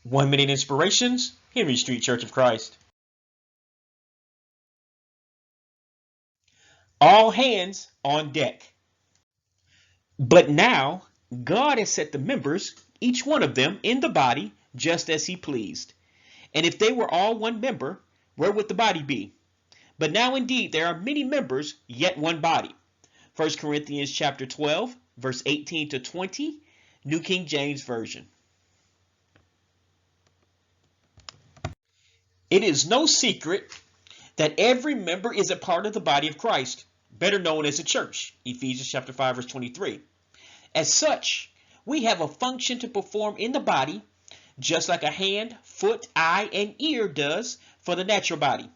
1 Minute Inspirations, Henry Street Church of Christ. All hands on deck. But now God has set the members, each one of them, in the body just as he pleased. And if they were all one member, where would the body be? But now indeed there are many members, yet one body. 1 Corinthians chapter 12, verse 18 to 20, New King James Version. It is no secret that every member is a part of the body of Christ, better known as the church, Ephesians chapter 5, verse 23. As such, we have a function to perform in the body, just like a hand, foot, eye, and ear does for the natural body.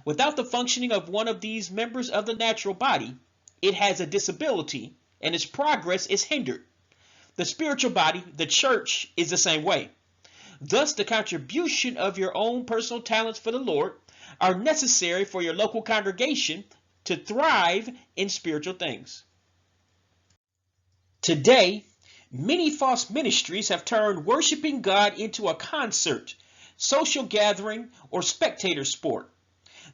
Without the functioning of one of these members of the natural body, it has a disability and its progress is hindered. The spiritual body, the church, is the same way. Thus, the contribution of your own personal talents for the Lord are necessary for your local congregation to thrive in spiritual things. Today, many false ministries have turned worshiping God into a concert, social gathering, or spectator sport.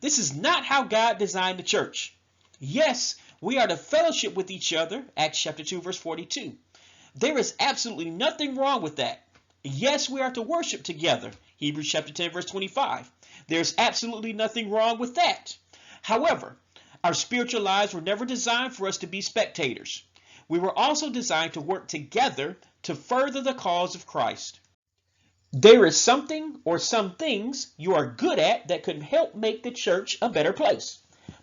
This is not how God designed the church. Yes, we are to fellowship with each other, Acts chapter 2, verse 42. There is absolutely nothing wrong with that. Yes, we are to worship together, Hebrews chapter 10, verse 25. There's absolutely nothing wrong with that. However, our spiritual lives were never designed for us to be spectators. We were also designed to work together to further the cause of Christ. There is something or some things you are good at that could help make the church a better place.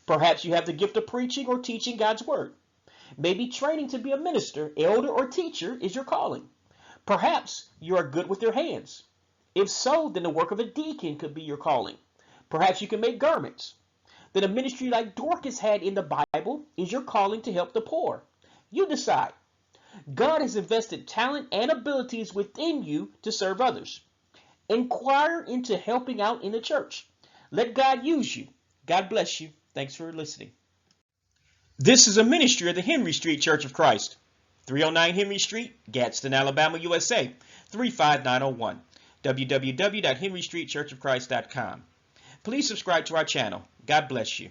Perhaps you have the gift of preaching or teaching God's word. Maybe training to be a minister, elder, or teacher is your calling. Perhaps you are good with your hands. If so, then the work of a deacon could be your calling. Perhaps you can make garments. Then a ministry like Dorcas had in the Bible is your calling to help the poor. You decide. God has invested talent and abilities within you to serve others. Inquire into helping out in the church. Let God use you. God bless you. Thanks for listening. This is a ministry of the Henry Street Church of Christ, 309 Henry Street, Gadsden, Alabama, USA, 35901, www.henrystreetchurchofchrist.com. Please subscribe to our channel. God bless you.